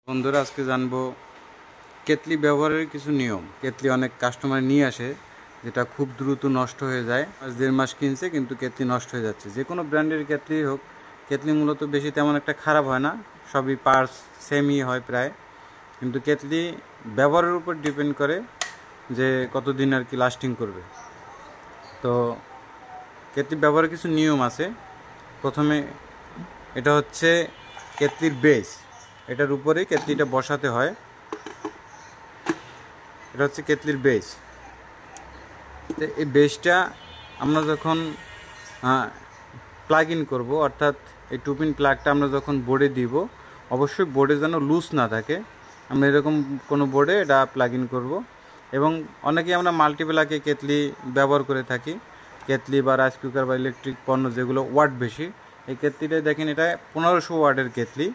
বন্ধুরা আজকে জানবো কেতলি ব্যবহারের কিছু নিয়ম। কেতলি অনেক কাস্টমার নিয়ে আসে যেটা খুব দ্রুত নষ্ট হয়ে যায়। আজ 1.5 মাস কিনছে কিন্তু কেতলি নষ্ট হয়ে যাচ্ছে। যে কোনো ব্র্যান্ডের কেতলি হোক, কেতলি মূলত বেশি তেমন একটা খারাপ হয় না, সবই পার্টস সেমই হয় প্রায়। কিন্তু কেতলি ব্যবহারের উপর ডিপেন্ড করে যে কতদিন আর কি লাস্টিং করবে। তো কেতলি ব্যবহারের কিছু নিয়ম আছে। প্রথমে এটা হচ্ছে কেতলির বেস, এটার উপরেই কেতলিটা বসাতে হয়। এটা হচ্ছে কেতলির বেস। তো এই বেসটা আমরা যখন প্লাগ ইন করবো, অর্থাৎ এই 2 পিন প্লাগটা আমরা যখন বোর্ডে দিব, অবশ্যই বোর্ডে যেন লুজ না থাকে। আমরা এরকম কোনো বোর্ডে এটা প্লাগ ইন করবো। এবং অনেকেই আমরা মাল্টিপ্লাগে কেতলি ব্যবহার করে থাকি, কেতলি বা রাইস কুকার বা ইলেকট্রিক পণ্য যেগুলো ওয়াট বেশি। এই কেতলিটাই দেখেন, এটা 1500 ওয়াটের কেতলি।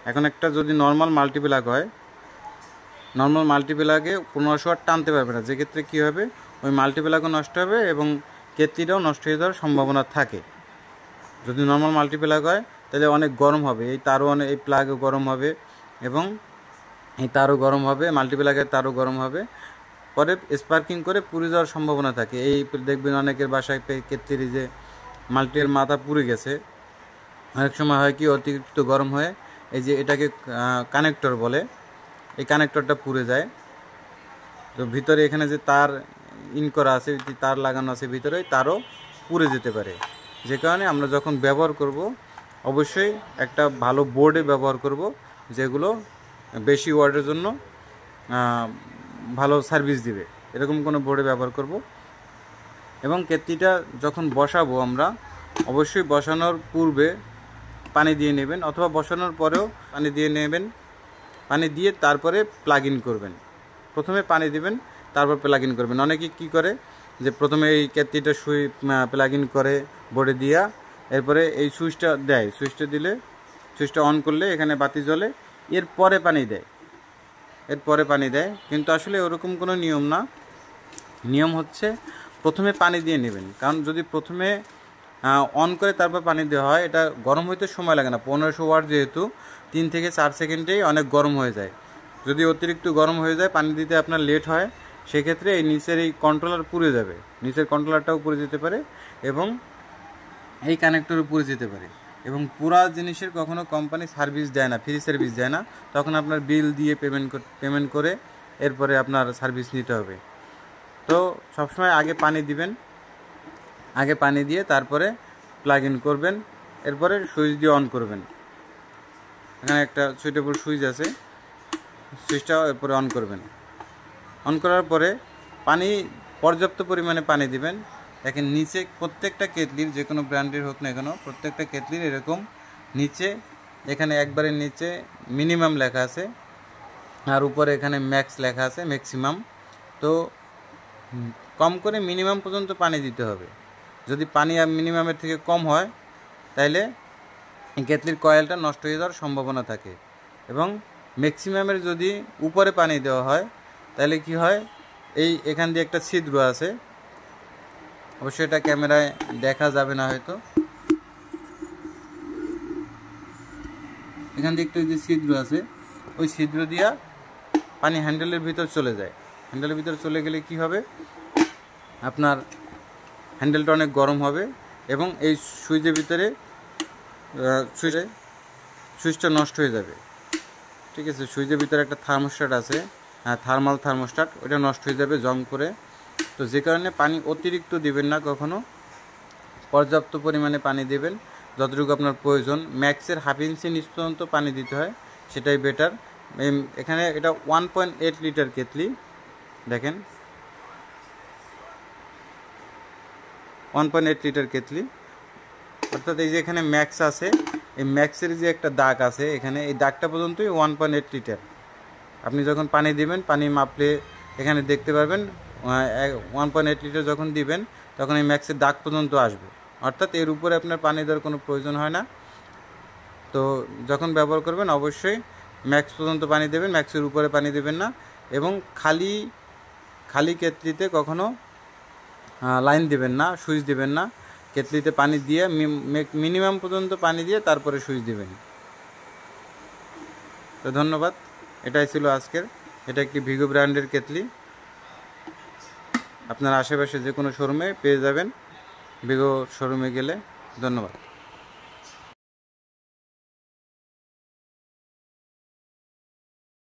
এখন একটা যদি নর্মাল মাল্টিপ্লাগ হয়, নর্মাল মাল্টিপ্লাগে 1500 ওয়াট টানতে পারবে না, যেক্ষেত্রে কী হবে, ওই মাল্টিপ্লাগও নষ্ট হবে এবং কেতলিটাও নষ্ট হয়ে যাওয়ার সম্ভাবনা থাকে। যদি নর্মাল মাল্টিপ্লাগ হয় তাহলে অনেক গরম হবে, এই তারও এই প্লাগও গরম হবে এবং এই তারও গরম হবে, মাল্টিপ্লাগের তারও গরম হবে, পরে স্পার্কিং করে পুড়ে যাওয়ার সম্ভাবনা থাকে। এই দেখবেন অনেকের বাসায় কেতলির যে মাল্টির মাথা পুড়ে গেছে। অনেক সময় হয় কি, অতিরিক্ত গরম হয়ে এই যে এটাকে কানেক্টর বলে, এই কানেক্টরটা পুড়ে যায়। তো ভিতরে এখানে যে তার ইন করা আছে, তার লাগানো আছে ভিতরে, তারও পুড়ে যেতে পারে। যে কারণে আমরা যখন ব্যবহার করব অবশ্যই একটা ভালো বোর্ডে ব্যবহার করব, যেগুলো বেশি ওয়াটের জন্য ভালো সার্ভিস দিবে, এরকম কোনো বোর্ডে ব্যবহার করব। এবং কেতলিটা যখন বসাবো আমরা অবশ্যই বসানোর পূর্বে পানি দিয়ে নেবেন, অথবা বসানোর পরেও পানি দিয়ে নেবেন। পানি দিয়ে তারপরে প্লাগ ইন করবেন। প্রথমে পানি দিবেন, তারপর প্লাগ ইন করবেন। অনেকে কী করে যে প্রথমে এই কেতলিটা প্লাগ ইন করে বোর্ডে দিয়া, এরপরে এই সুইচটা দেয়, সুইচটা দিলে, সুইচটা অন করলে এখানে বাতি জ্বলে, এরপরে পানি দেয়, এরপরে পানি দেয়। কিন্তু আসলে ওরকম কোনো নিয়ম না। নিয়ম হচ্ছে প্রথমে পানি দিয়ে নেবেন, কারণ যদি প্রথমে অন করে তারপর পানি দেওয়া হয়, এটা গরম হইতে সময় লাগে না। 1500 ওয়াট যেহেতু 3 থেকে 4 সেকেন্ডেই অনেক গরম হয়ে যায়। যদি অতিরিক্ত গরম হয়ে যায়, পানি দিতে আপনার লেট হয়, সেক্ষেত্রে এই নিচের এই কন্ট্রোলার পুড়ে যাবে, নিচের কন্ট্রোলারটাও পুড়ে যেতে পারে এবং এই কানেক্টরও পুড়ে যেতে পারে। এবং পুরা জিনিসের কখনো কোম্পানি সার্ভিস দেয় না, ফ্রি সার্ভিস দেয় না। তখন আপনার বিল দিয়ে পেমেন্ট করে এরপরে আপনার সার্ভিস নিতে হবে। তো সবসময় আগে পানি দিবেন, আগে পানি দিয়ে তারপরে প্লাগ ইন করবেন, এরপরে সুইচ দিয়ে অন করবেন। এখানে একটা সুইটেবল সুইচ আছে, সুইচটা এরপরে অন করবেন। অন করার পরে পানি পর্যাপ্ত পরিমাণে পানি দিবেন। দেখেন নিচে প্রত্যেকটা কেতলির, যে কোনো ব্র্যান্ডের হোক না কেন, প্রত্যেকটা কেতলির এরকম নিচে, এখানে একবারে নিচে মিনিমাম লেখা আছে, আর উপরে এখানে ম্যাক্স লেখা আছে, ম্যাক্সিমাম। তো কম করে মিনিমাম পর্যন্ত পানি দিতে হবে। যদি পানি মিনিমামের থেকে কম হয় তাহলে কেতলির কয়েলটা নষ্ট হয়ে যাওয়ার সম্ভাবনা থাকে। এবং ম্যাক্সিমামের যদি উপরে পানি দেওয়া হয় তাহলে কি হয়, এখান দিয়ে একটা ছিদ্র আছে, অবশ্যই এটা ক্যামেরায় দেখা যাবে না হয়তো, এখান দিয়ে একটা যে ছিদ্র আছে, ওই ছিদ্র দিয়া পানি হ্যান্ডেলের ভিতর চলে যায়। হ্যান্ডেলের ভিতর চলে গেলে কি হবে, আপনার হ্যান্ডেলটা অনেক গরম হবে এবং এই সুইচের ভিতরে সুইচটা নষ্ট হয়ে যাবে। ঠিক আছে, সুইচের ভিতরে একটা থার্মোস্ট্যাট আছে, থার্মাল থার্মোস্ট্যাট, ওটা নষ্ট হয়ে যাবে জং করে। তো যে কারণে পানি অতিরিক্ত দিবেন না কখনো, পর্যাপ্ত পরিমাণে পানি দেবেন, যতটুকু আপনার প্রয়োজন। ম্যাক্সের হাফ ইঞ্চি নিচ পর্যন্ত পানি দিতে হয়, সেটাই বেটার। এখানে এটা 1.8 লিটার কেতলি, দেখেন 1.8 লিটার কেতলি। অর্থাৎ এই যে এখানে ম্যাক্স আছে, এই ম্যাক্সের যে একটা দাগ আছে এখানে, এই দাগটা পর্যন্তই 1.8 লিটার। আপনি যখন পানি দিবেন, পানি মাপলে এখানে দেখতে পারবেন 1.8 লিটার যখন দিবেন তখন এই ম্যাক্সের দাগ পর্যন্ত আসবে। অর্থাৎ এর উপরে আপনার পানি দেওয়ার কোনো প্রয়োজন হয় না। তো যখন ব্যবহার করবেন অবশ্যই ম্যাক্স পর্যন্ত পানি দেবেন, ম্যাক্সের উপরে পানি দেবেন না। এবং খালি কেতলিতে কখনো লাইন দিবেন না, সুইচ দিবেন না। কেতলিতে পানি দিয়ে মিনিমাম পর্যন্ত পানি দিয়ে তারপরে সুইচ দিবেন। তো ধন্যবাদ। এটাই ছিল আজকের। এটা একটি ভিগো ব্র্যান্ডের কেতলি, আপনার আশেপাশে যে কোনো শোরুমে পেয়ে যাবেন, ভিগো শোরুমে গেলে। ধন্যবাদ।